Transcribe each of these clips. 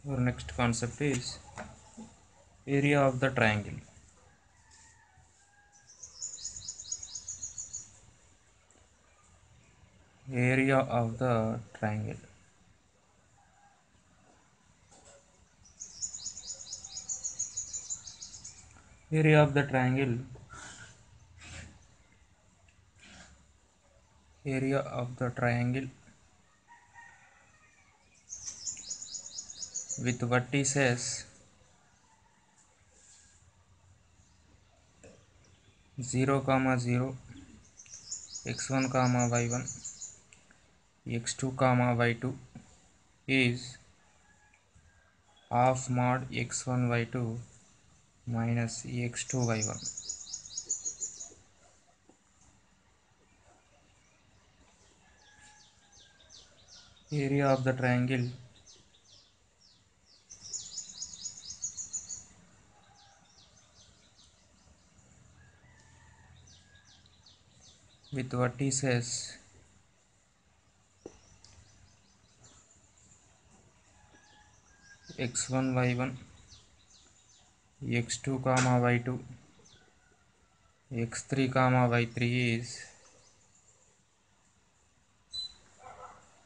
Our next concept is area of the triangle. Area of the triangle. Area of the triangle. Area of the triangle with vertices 0, 0, x1, y1, x2, y2 is half mod x1 y2 minus x2 y1. Area of the triangle with vertices x1 y1, x2 y2, x3 y3 is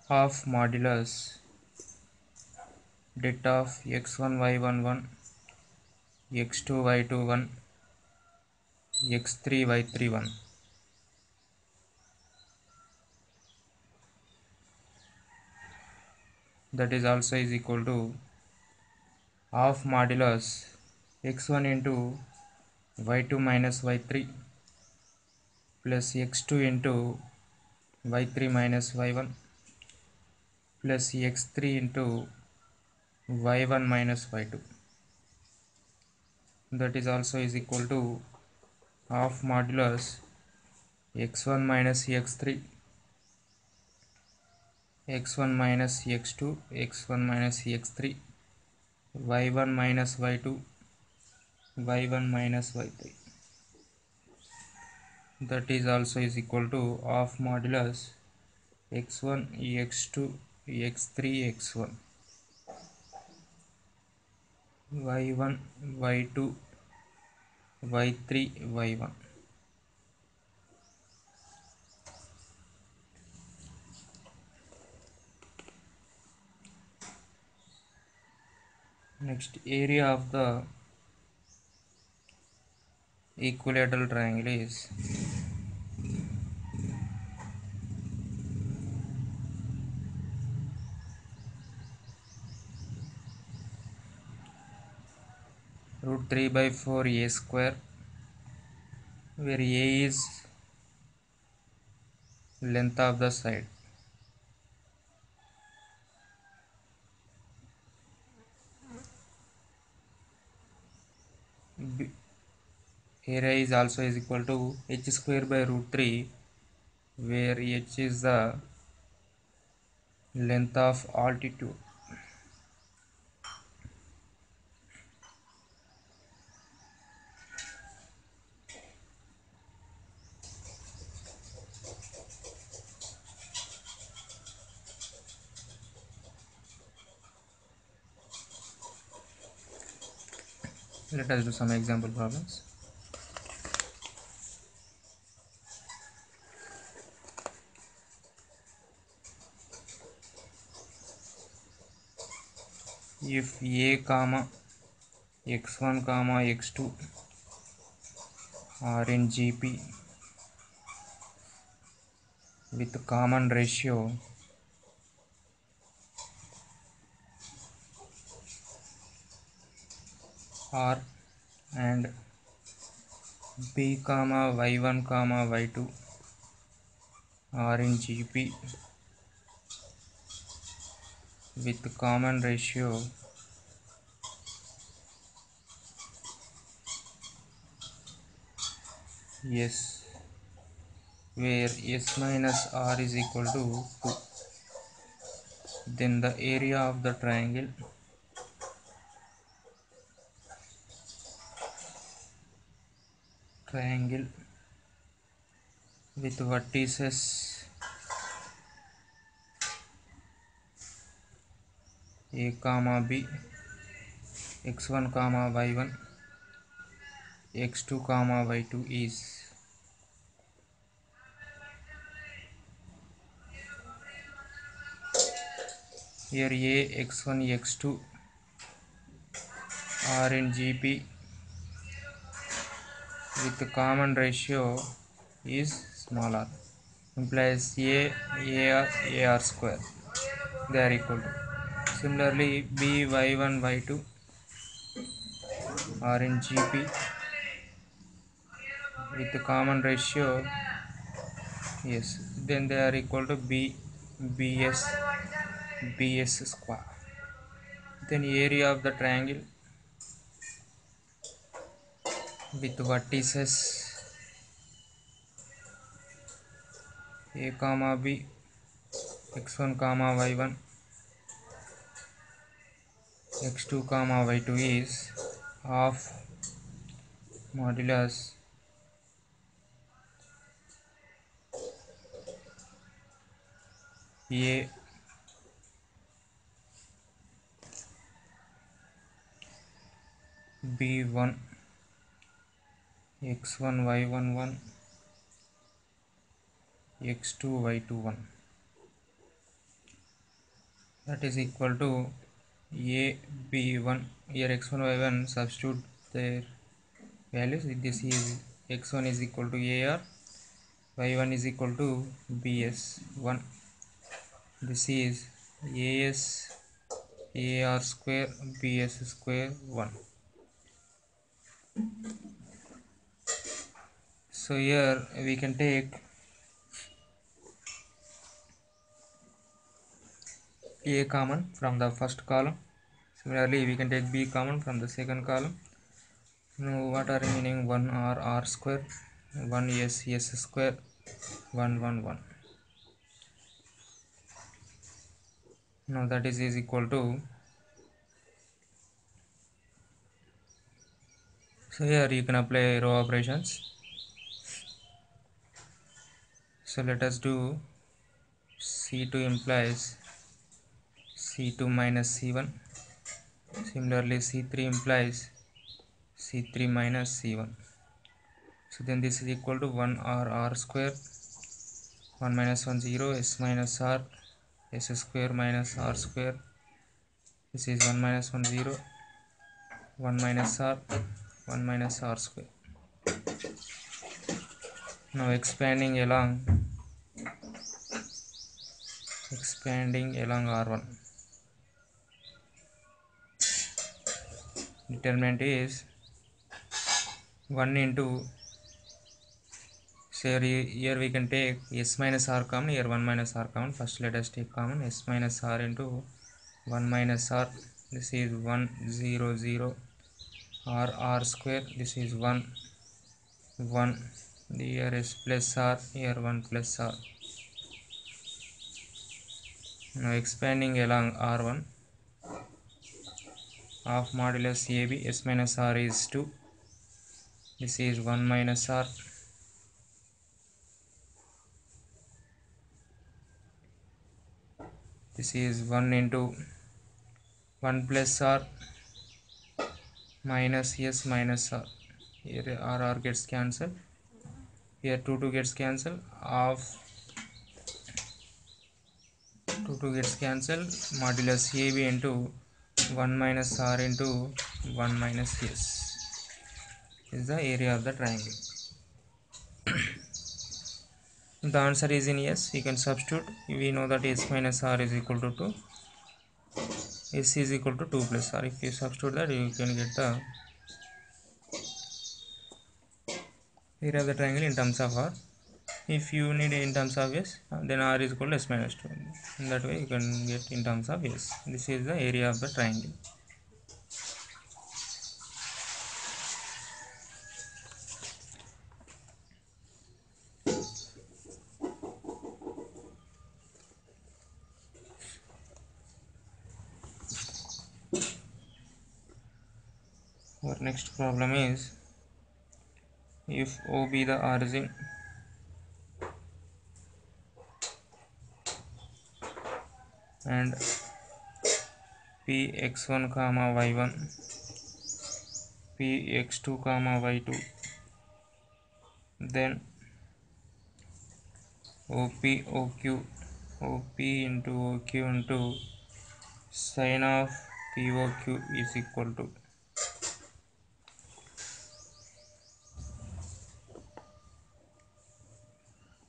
half modulus det of x1 y1 1, x2 y2 1, x3 y3 1. That is also is equal to half modulus x1 into y2 minus y3 plus x2 into y3 minus y1 plus x3 into y1 minus y2. That is also is equal to half modulus x1 minus x3, x1 minus x2, x1 minus x3, y1 minus y2, y1 minus y3. That is also is equal to half modulus x1, x2, x3, x1, y1, y2, y3, y1. Next, area of the equilateral triangle is root 3 by 4 a square, where a is length of the side, B, area is also is equal to h square by root 3, where h is the length of altitude. Let us do some example problems. If a comma x1 comma x2 are in GP with common ratio R, and b comma y1 comma y2 are in GP with common ratio S, where S minus R is equal to 2, then the area of the triangle with vertices a comma b, x1 comma y1, x2 comma y2 is here a, x1, x2 are in GP with the common ratio is smaller, implies AR square, they are equal to. Similarly, B, y1, y2 are in GP with the common ratio, yes, then they are equal to BS square. Then area of the triangle with vertices a comma b, x1 comma y1, x2 comma y2 is half modulus a b1, x1 y1 1, x2 y2 1, that is equal to a b1. Here x1 y1 substitute their values. This is x1 is equal to AR, y1 is equal to BS1. This is AS AR square BS square 1. So here we can take A common from the first column. Similarly, we can take B common from the second column. Now what are remaining? 1 R square, 1 S square, 1 1 1. Now that is equal to, so here you can apply row operations. So let us do C2 implies C2 minus C1. Similarly, C3 implies C3 minus C1. So then this is equal to 1 R square, 1 minus 1 0, S minus R, S square minus R square. This is 1 minus 1 0, 1 minus R, 1 minus R square. Now expanding along R1. Determinant is 1 into, so here we can take S minus R common, here 1 minus R common. First let us take common S minus R into 1 minus R. This is 1 0 0 R square. This is 1 1. Here is plus R, here 1 plus R. Now expanding along R1, half modulus AB, S minus R is 2. This is 1 minus R. This is 1 into 1 plus R minus S minus R. Here R gets cancelled. Here 2 gets cancelled. Half 2 gets cancelled. Modulus AB into 1 minus R into 1 minus S is the area of the triangle. The answer is in yes. You can substitute. We know that S minus R is equal to 2. S is equal to 2 plus R. If you substitute that, you can get the area of the triangle in terms of R. If you need in terms of S, then R is equal to S minus 2. In that way, you can get in terms of S. This is the area of the triangle. Our next problem is, if O be the origin and px1 comma y1, px2 comma y2, then op into oq into sin of poq is equal to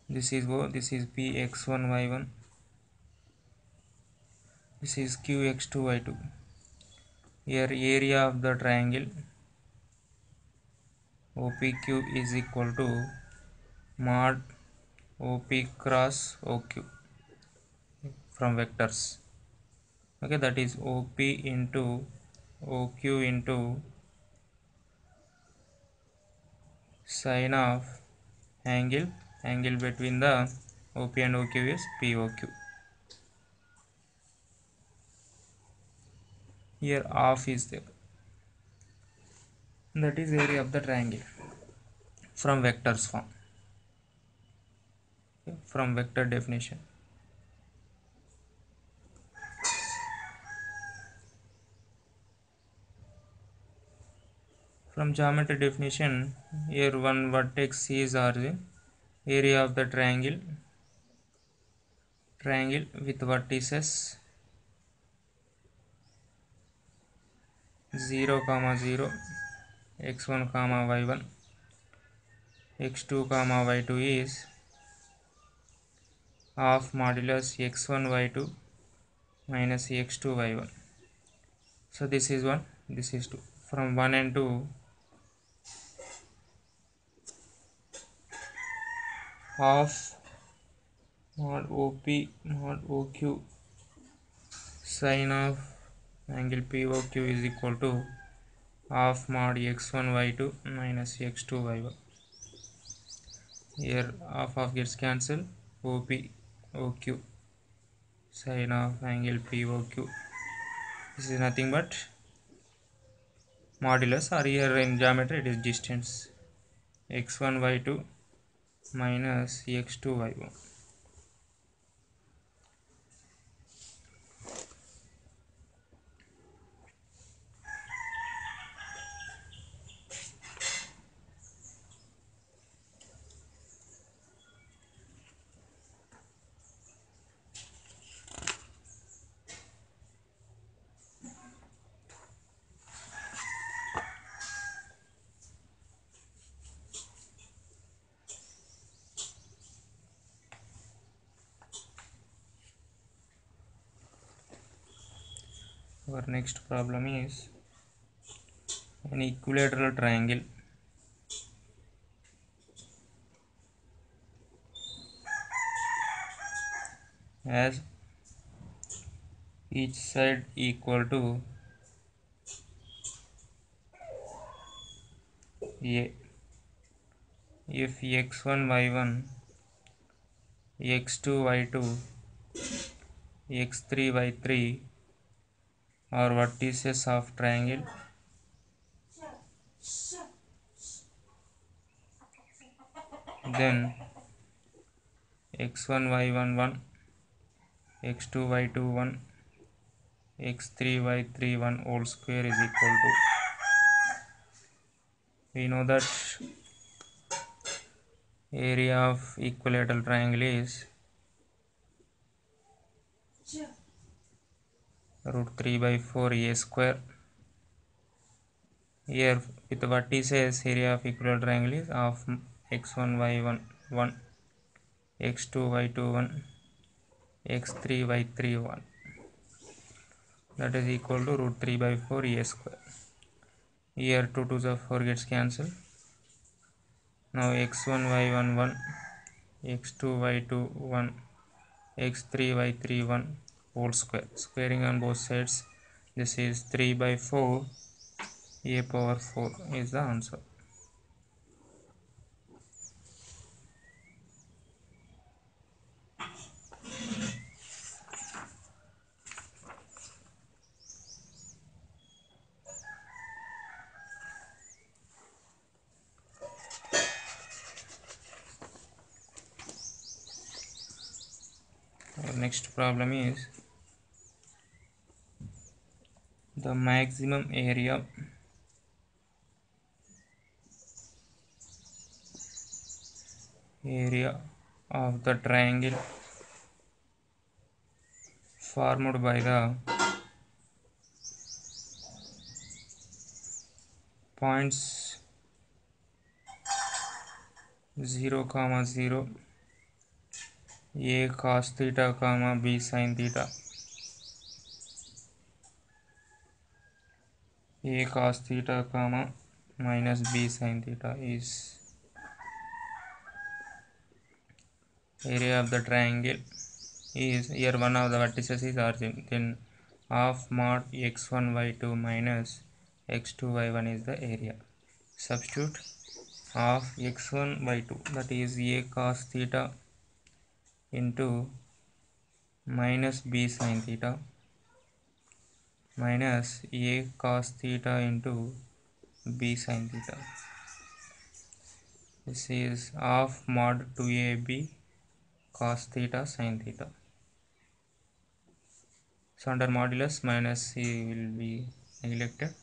this is px1 y1, this is qx2 y2. Here area of the triangle OPQ is equal to mod OP cross OQ from vectors. Okay, that is OP into OQ into sin of angle between the OP and OQ is POQ. Here half is there, that is area of the triangle from vectors form. Okay, from vector definition. From geometry definition, here one vertex is origin, area of the triangle with vertices 0, 0, x1, y1, x2, y2 is half modulus x1, y2 minus x2, y1. So this is 1, this is 2. From 1 and 2, half mod OP mod OQ sin of angle POQ is equal to half mod x1, y2 minus x2, y1. Here half gets cancelled, OP OQ sin of angle POQ. This is nothing but modulus, or here in geometry it is distance, x1, y2 minus x2, y1. Our next problem is an equilateral triangle has each side equal to A if x1, y1, x2, y2, x3, y3 are vertices of triangle then x1, y1 1, x2, y2 1, x3, y3 1 whole square is equal to, we know that area of equilateral triangle is root 3 by 4 a square. Here with the vertices, area of equilateral triangle is of x1, y1 1, x2, y2 1, x3, y3 1, that is equal to root 3 by 4 a square. Here 2 to the 4 gets cancelled. Now x1, y1 1, x2, y2 1, x3, y3 1 whole square. Squaring on both sides, this is 3 by 4 a power 4 is the answer. Our next problem is the maximum area of the triangle formed by the points 0, 0, a cos theta, b sin theta, a cos theta, minus b sin theta is area of the triangle. Is here one of the vertices is origin, then half mod x1 y2 minus x2 y1 is the area. Substitute of x1 y2, that is a cos theta into minus b sin theta minus a cos theta into b sin theta. This is half mod 2ab cos theta sin theta. So under modulus minus c will be neglected.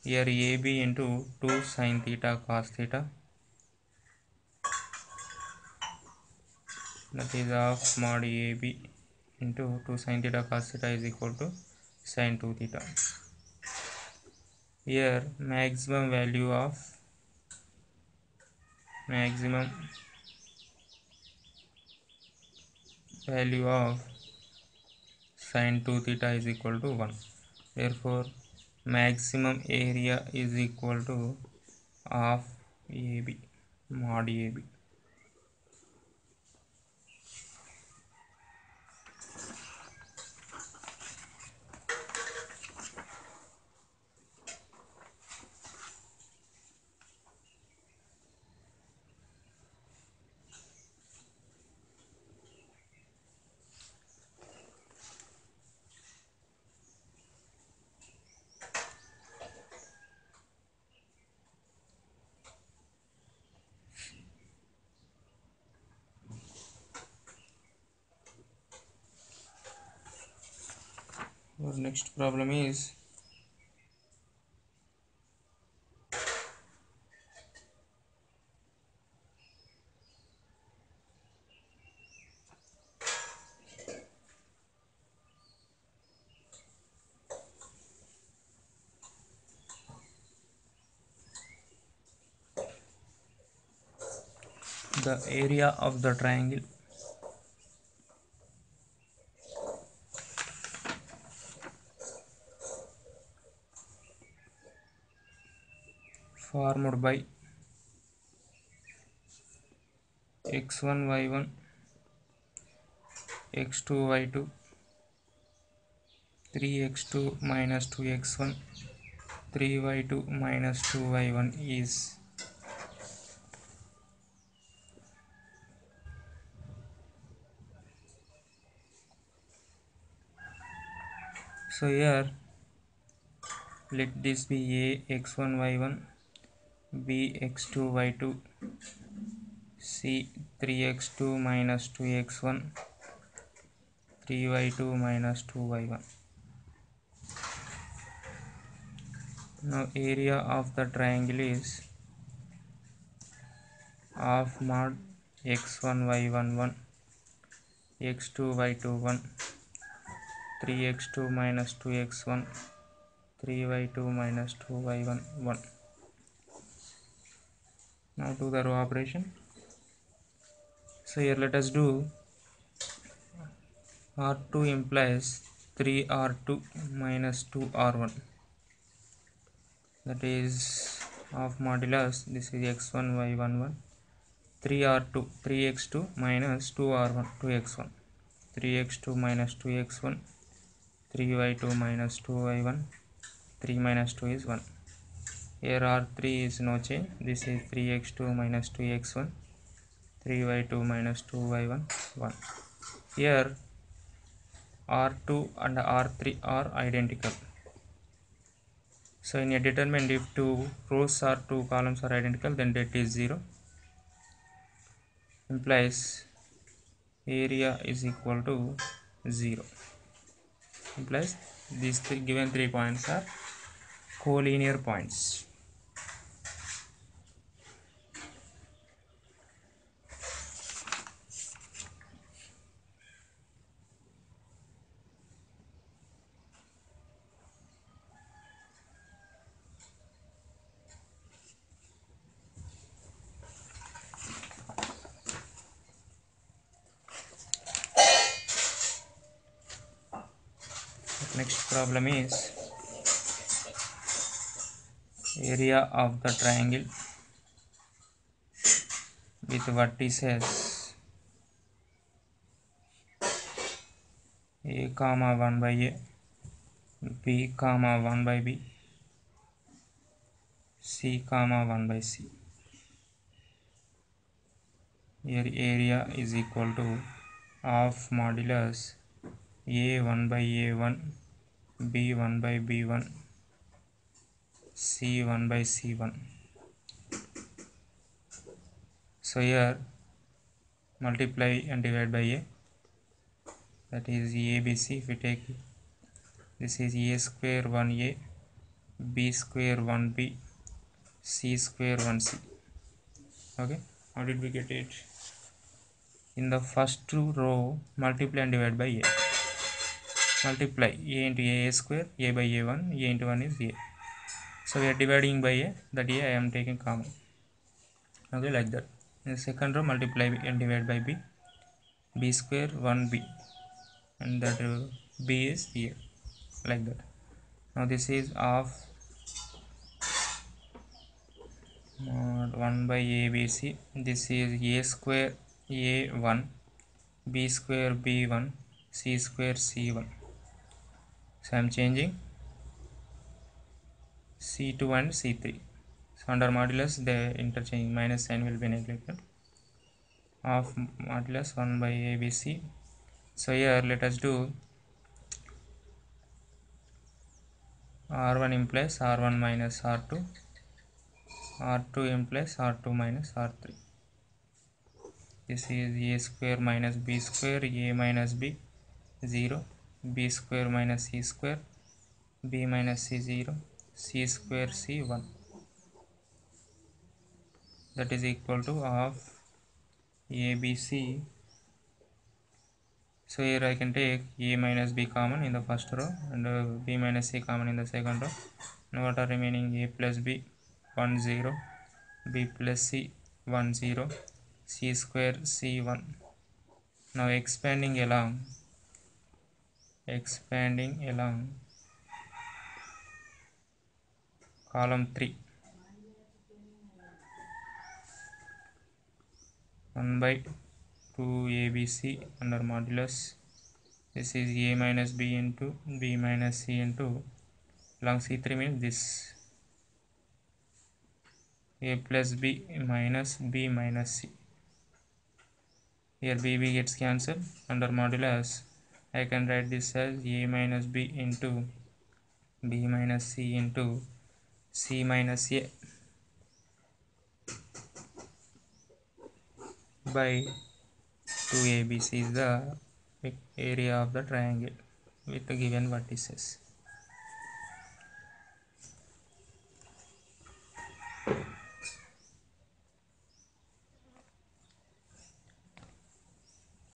Here ab into 2 sin theta cos theta, that is half mod ab into 2 sin theta cos theta is equal to sin 2 theta. Here maximum value of sin 2 theta is equal to 1. Therefore maximum area is equal to half ab mod ab. Our next problem is the area of the triangle formed by x1 y1 x2 y2 3x2 minus 2x1 3y2 minus 2y1 is so here let this be a x1 y1 b x2 y2 c 3x2 minus 2x1 3y2 minus 2y1. Now area of the triangle is half mod x1 y1 1 x2 y2 1 3x2 minus 2x1 3y2 minus 2y1 1. Now do the row operation. So here let us do r2 implies 3r2 minus 2r1, that is of modulus, this is x1 y1 1 3r2 3x2 minus 2r1 2x1 3x2 minus 2x1 3y2 minus 2y1 3 minus 2 is 1. Here r3 is no change, this is 3x2 minus 2x1 3y2 minus 2y1 1. Here r2 and r3 are identical. So in a determinant, if two rows or two columns are identical, then that is 0, implies area is equal to 0. implies these given 3 points are collinear points. Next problem is area of the triangle with vertices a comma 1 by a, b comma 1 by b, c comma 1 by c. Here area is equal to half modulus a 1 by a1, b 1 by b1, c 1 by c1. So here multiply and divide by a, that is abc. If we take this is a square 1a, b square 1b, c square 1c. Okay, how did we get it? In the first row, multiply and divide by a. Multiply a into a square, a by a1, a into 1 is a. So we are dividing by a, that a I am taking common. Okay, like that. In the second row, multiply and divide by b, b square 1b, and that b is here, like that. Now this is half mod 1 by abc. This is a square a1, b square b1, c square c1. So I am changing c2 and c3. So under modulus the interchange minus sign will be neglected. Of modulus 1 by abc. So here let us do r1 implies r1 minus r2, r2 implies r2 minus r3. This is a square minus b square, a minus b 0, b square minus c square, b minus c 0, c square c 1. That is equal to half abc. So here I can take a minus b common in the first row and b minus c common in the second row. Now what are remaining? A plus b 1 0, b plus c 1 0, c square c 1. Now expanding along column 3, 1 by 2 abc under modulus. This is a minus b into b minus c into along c3 means this a plus b minus b minus c. Here b gets cancelled. Under modulus I can write this as a minus b into b minus c into c minus a by 2abc is the area of the triangle with the given vertices.